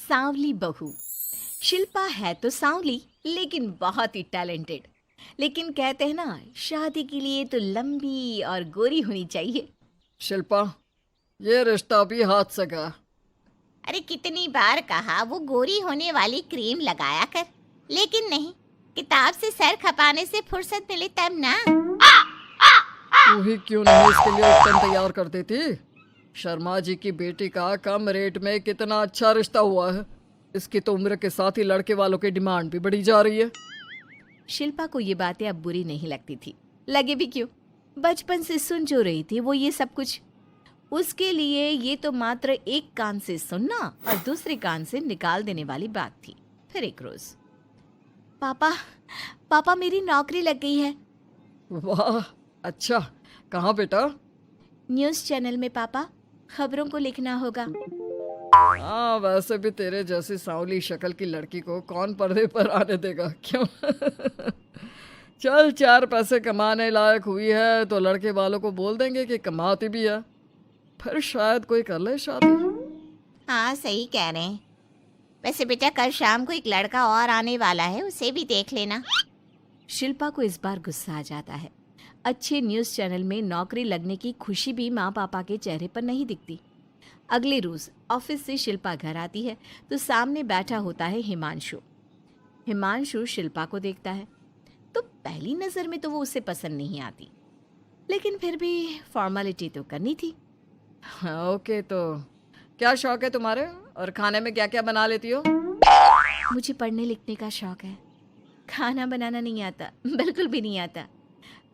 सांवली बहू। शिल्पा है तो सांवली लेकिन बहुत ही टैलेंटेड। लेकिन कहते हैं ना, शादी के लिए तो लंबी और गोरी होनी चाहिए। शिल्पा, ये रिश्ता भी हाथ से गया। अरे कितनी बार कहा वो गोरी होने वाली क्रीम लगाया कर, लेकिन नहीं, किताब से सर खपाने से फुर्सत मिले तब ना। तू ही क्यों नहीं इसके लिए उपटन तैयार कर देती? शर्मा जी की बेटी का कम रेट में कितना अच्छा रिश्ता हुआ है। इसकी तो उम्र के साथ ही लड़के वालों की डिमांड भी बढ़ी जा रही है। शिल्पा को ये बातें अब बुरी नहीं लगती थी। लगे भी क्यों, बचपन से सुन जो रही थी वो ये सब कुछ। उसके लिए ये तो मात्र एक कान से सुनना और दूसरे कान से निकाल देने वाली बात थी। फिर एक रोज, पापा पापा मेरी नौकरी लग गई है। वाह, अच्छा, कहाँ बेटा? न्यूज़ चैनल में पापा, खबरों को लिखना होगा। हाँ, वैसे भी तेरे जैसी सांवली शक्ल की लड़की को कौन पर्दे पर आने देगा, क्यों? चल, 4 पैसे कमाने लायक हुई है तो लड़के वालों को बोल देंगे कि कमाती भी है, फिर शायद कोई कर ले शादी। हाँ सही कह रहे हैं। वैसे बेटा कल शाम को एक लड़का और आने वाला है, उसे भी देख लेना। शिल्पा को इस बार गुस्सा आ जाता है। अच्छे न्यूज़ चैनल में नौकरी लगने की खुशी भी माँ पापा के चेहरे पर नहीं दिखती। अगले रोज ऑफिस से शिल्पा घर आती है तो सामने बैठा होता है हिमांशु। हिमांशु शिल्पा को देखता है तो पहली नज़र में तो वो उसे पसंद नहीं आती, लेकिन फिर भी फॉर्मेलिटी तो करनी थी। हाँ, ओके, तो क्या शौक है तुम्हारे और खाने में क्या क्या बना लेती हो? मुझे पढ़ने लिखने का शौक है, खाना बनाना नहीं आता, बिल्कुल भी नहीं आता।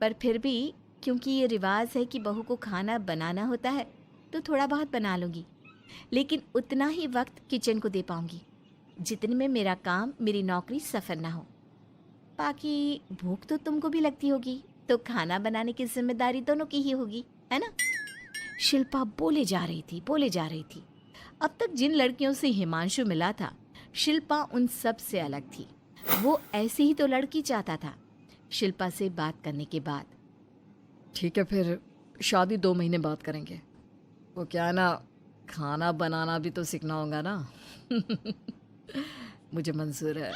पर फिर भी क्योंकि ये रिवाज है कि बहू को खाना बनाना होता है तो थोड़ा बहुत बना लूँगी, लेकिन उतना ही वक्त किचन को दे पाऊँगी जितने में मेरा काम, मेरी नौकरी सफ़र ना हो। बाकी भूख तो तुमको भी लगती होगी, तो खाना बनाने की जिम्मेदारी दोनों की ही होगी, है ना? शिल्पा बोले जा रही थी। अब तक जिन लड़कियों से हिमांशु मिला था, शिल्पा उन सब से अलग थी। वो ऐसी ही तो लड़की चाहता था। शिल्पा से बात करने के बाद, ठीक है, फिर शादी 2 महीने बाद करेंगे। वो क्या है ना, खाना बनाना भी तो सीखना होगा ना। मुझे मंजूर है।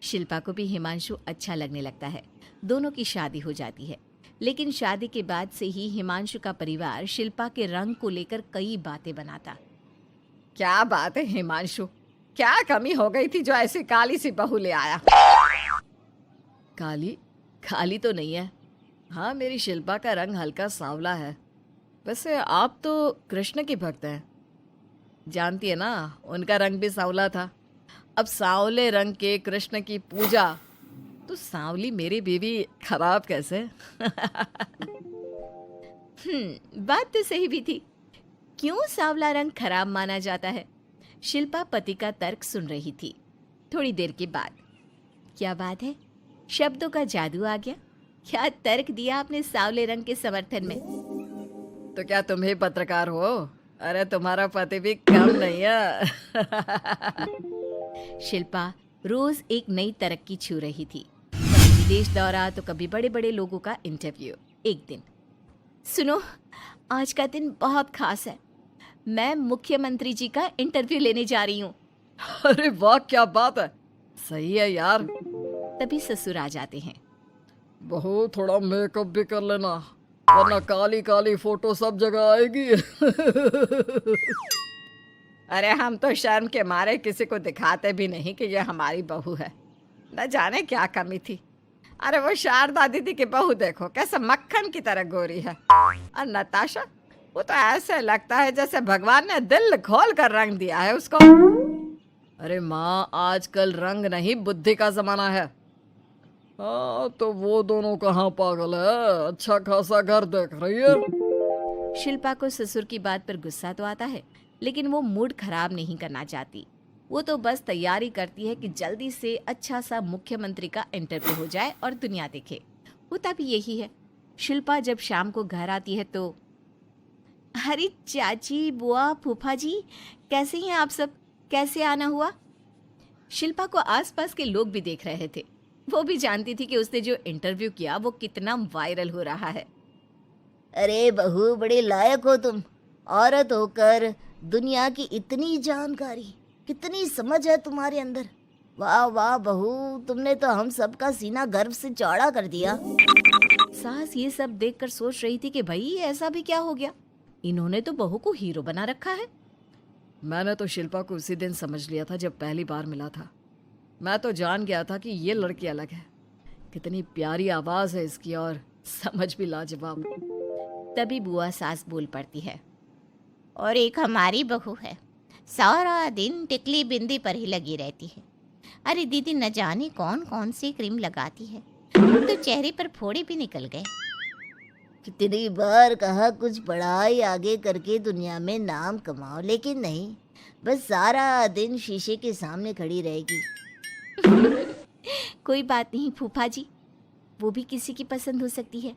शिल्पा को भी हिमांशु अच्छा लगने लगता है। दोनों की शादी हो जाती है, लेकिन शादी के बाद से ही हिमांशु का परिवार शिल्पा के रंग को लेकर कई बातें बनाता। क्या बात है हिमांशु, क्या कमी हो गई थी जो ऐसी काली सी बहू ले आया? काली तो नहीं है। हाँ, मेरी शिल्पा का रंग हल्का सांवला है। वैसे आप तो कृष्ण की भक्त हैं, जानती है ना, उनका रंग भी सांवला था। अब सांवले रंग के कृष्ण की पूजा तो सांवली मेरी बीवी खराब कैसे? बात तो सही भी थी। क्यों सांवला रंग खराब माना जाता है? शिल्पा पति का तर्क सुन रही थी। थोड़ी देर के बाद, क्या बात है, शब्दों का जादू आ गया। क्या तर्क दिया आपने सांवले रंग के समर्थन में? तो क्या तुम ही पत्रकार हो? अरे तुम्हारा पति भी कम नहीं है। शिल्पा रोज एक नई तरक्की छू रही थी। कभी विदेश दौरा तो कभी बड़े बड़े लोगों का इंटरव्यू। एक दिन, सुनो, आज का दिन बहुत खास है, मैं मुख्यमंत्री जी का इंटरव्यू लेने जा रही हूँ। अरे वाह, क्या बात है, सही है यार। तभी ससुर आ जाते हैं। बहू, थोड़ा मेकअप भी कर लेना, वरना काली काली फोटो सब जगह आएगी। अरे हम तो शर्म के मारे किसी को दिखाते भी नहीं कि ये हमारी बहू है। न जाने क्या कमी थी। अरे वो शारदा दीदी की बहू देखो, कैसे मक्खन की तरह गोरी है। और नताशा, वो तो ऐसे लगता है जैसे भगवान ने दिल खोल कर रंग दिया है उसको। अरे माँ, आजकल रंग नहीं बुद्धि का जमाना है। हाँ, तो वो दोनों कहाँ पागल है, अच्छा खासा घर देख रही है। शिल्पा को ससुर की बात पर गुस्सा तो आता है, लेकिन वो मूड खराब नहीं करना चाहती। वो तो बस तैयारी करती है कि जल्दी से अच्छा सा मुख्यमंत्री का इंटरव्यू हो जाए और दुनिया देखे। होता भी यही है। शिल्पा जब शाम को घर आती है तो, अरे चाची, बुआ, फूफा जी, कैसे हैं आप सब? कैसे आना हुआ? शिल्पा को आसपास के लोग भी देख रहे थे। वो भी जानती थी कि उसने जो इंटरव्यू किया वो कितना वायरल हो रहा है। अरे बहू, बड़े लायक हो तुम, औरत होकर दुनिया की इतनी जानकारी। कितनी समझ है तुम्हारे अंदर। वाह वाह बहू, तुमने तो हम सबका सीना गर्व से चौड़ा कर दिया। सास ये सब देखकर सोच रही थी कि भाई ऐसा भी क्या हो गया, इन्होंने तो बहू को हीरो बना रखा है। मैंने तो शिल्पा को उसी दिन समझ लिया था जब पहली बार मिला था। मैं तो जान गया था कि ये लड़की अलग है। कितनी प्यारी आवाज़ है इसकी और समझ भी लाजवाब। तभी बुआ सास बोल पड़ती है। और एक हमारी बहू है, सारा दिन टिकली बिंदी पर ही लगी रहती है। अरे दीदी, न जाने कौन कौन सी क्रीम लगाती है, अब तो चेहरे पर फोड़े भी निकल गए। कितनी बार कहा कुछ पढ़ाई आगे करके दुनिया में नाम कमाओ, लेकिन नहीं, बस सारा दिन शीशे के सामने खड़ी रहेगी। कोई बात नहीं फूफा जी, वो भी किसी की पसंद हो सकती है।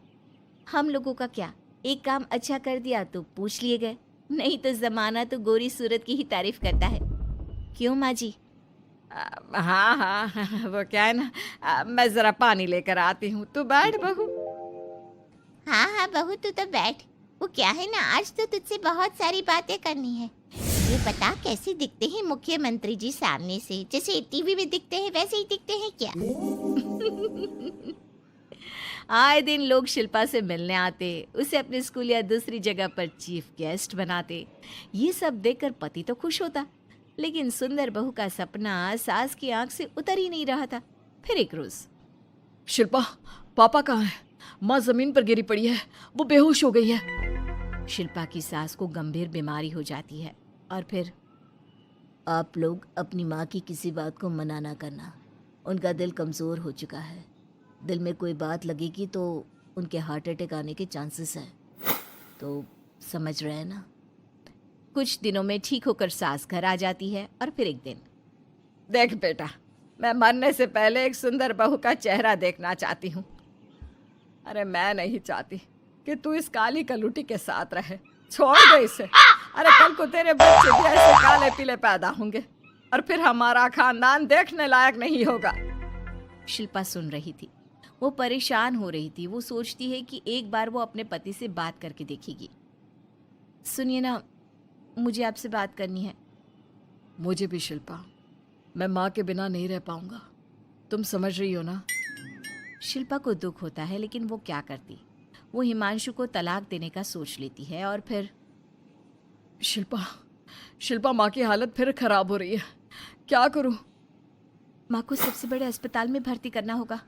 हम लोगों का क्या, एक काम अच्छा कर दिया तो पूछ लिए गए, नहीं तो जमाना तो गोरी सूरत की ही तारीफ करता है। क्यों माँ जी? हाँ हाँ, वो क्या है ना, मैं ज़रा पानी लेकर आती हूँ, तू बैठ बहू। हाँ हाँ बहू, तू तो बैठ। वो क्या है ना, आज तो तुझसे बहुत सारी बातें करनी है। ये बता, कैसे दिखते हैं मुख्यमंत्री जी सामने से? जैसे टीवी में दिखते हैं वैसे ही दिखते हैं क्या? आए दिन लोग शिल्पा से मिलने आते, उसे अपने स्कूल या दूसरी जगह पर चीफ गेस्ट बनाते। ये सब देखकर पति तो खुश होता, लेकिन सुंदर बहू का सपना सास की आंख से उतर ही नहीं रहा था। फिर एक रोज, शिल्पा, पापा कहाँ है? माँ जमीन पर गिरी पड़ी है, वो बेहोश हो गई है। शिल्पा की सास को गंभीर बीमारी हो जाती है और फिर आप लोग अपनी माँ की किसी बात को मना ना करना, उनका दिल कमज़ोर हो चुका है। दिल में कोई बात लगेगी तो उनके हार्ट अटैक आने के चांसेस हैं, तो समझ रहे हैं ना। कुछ दिनों में ठीक होकर सास घर आ जाती है और फिर एक दिन, देख बेटा, मैं मरने से पहले एक सुंदर बहू का चेहरा देखना चाहती हूँ। अरे मैं नहीं चाहती कि तू इस काली कलूटी के साथ रहे, छोड़ दे इसे। अरे कल को तेरे बच्चे भी ऐसे काले पीले पैदा होंगे और फिर हमारा खानदान देखने लायक नहीं होगा। शिल्पा सुन रही थी, वो परेशान हो रही थी। वो सोचती है कि एक बार वो अपने पति से बात करके देखेगी। सुनिए ना, मुझे आपसे बात करनी है। मुझे भी शिल्पा, मैं माँ के बिना नहीं रह पाऊंगा, तुम समझ रही हो ना। शिल्पा को दुख होता है, लेकिन वो क्या करती। वो हिमांशु को तलाक देने का सोच लेती है और फिर शिल्पा, माँ की हालत फिर खराब हो रही है, क्या करूं? माँ को सबसे बड़े अस्पताल में भर्ती करना होगा।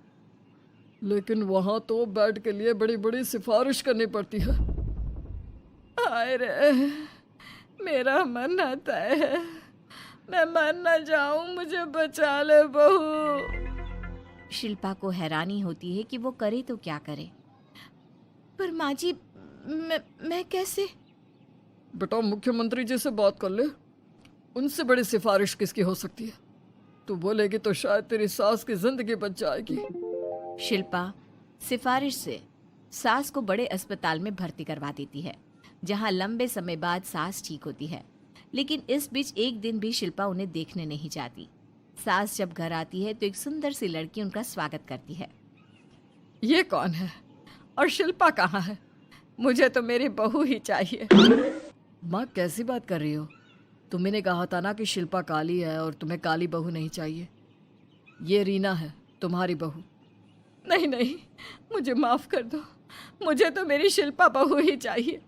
लेकिन वहां तो बेड के लिए बड़ी बड़ी सिफारिश करनी पड़ती है। हाय रे, मेरा मरना तय है, मैं मर न जाऊं, मुझे बचा ले बहू। शिल्पा को हैरानी होती है कि वो करे तो क्या करे। पर माँ जी, मैं कैसे? बेटा, मुख्यमंत्री जी से बात कर ले, उनसे बड़ी सिफारिश किसकी हो सकती है? तू बोलेगी तो शायद तेरी सास की जिंदगी बच जाएगी। शिल्पा सिफारिश से सास को बड़े अस्पताल में भर्ती करवा देती है, जहां लंबे समय बाद सास ठीक होती है। लेकिन इस बीच एक दिन भी शिल्पा उन्हें देखने नहीं जाती। सास जब घर आती है तो एक सुंदर सी लड़की उनका स्वागत करती है। ये कौन है और शिल्पा कहाँ है? मुझे तो मेरी बहू ही चाहिए। माँ, कैसी बात कर रही हो? तुम्ही ने कहा था ना कि शिल्पा काली है और तुम्हें काली बहू नहीं चाहिए। ये रीना है, तुम्हारी बहू। नहीं नहीं, मुझे माफ कर दो, मुझे तो मेरी शिल्पा बहू ही चाहिए।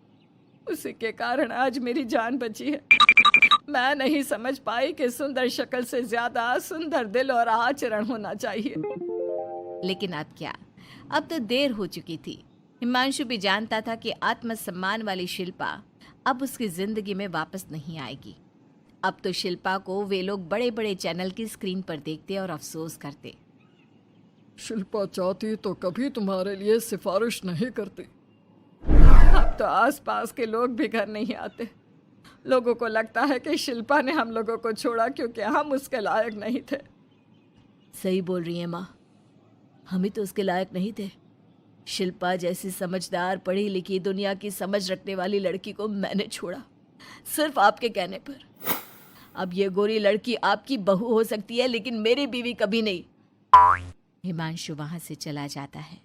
उसी के कारण आज मेरी जान बची है। मैं नहीं समझ पाई कि सुंदर शक्ल से ज्यादा सुंदर दिल और आचरण होना चाहिए। लेकिन अब क्या, अब तो देर हो चुकी थी। हिमांशु भी जानता था कि आत्मसम्मान वाली शिल्पा अब उसकी जिंदगी में वापस नहीं आएगी। अब तो शिल्पा को वे लोग बड़े बड़े चैनल की स्क्रीन पर देखते और अफसोस करते। शिल्पा चाहती तो कभी तुम्हारे लिए सिफारिश नहीं करती। अब तो आसपास के लोग भी घर नहीं आते। लोगों को लगता है कि शिल्पा ने हम लोगों को छोड़ा क्योंकि हम उसके लायक नहीं थे। सही बोल रही है माँ, हम ही तो उसके लायक नहीं थे। शिल्पा जैसी समझदार, पढ़ी लिखी, दुनिया की समझ रखने वाली लड़की को मैंने छोड़ा, सिर्फ आपके कहने पर। अब ये गोरी लड़की आपकी बहू हो सकती है, लेकिन मेरी बीवी कभी नहीं। हिमांशु वहां से चला जाता है।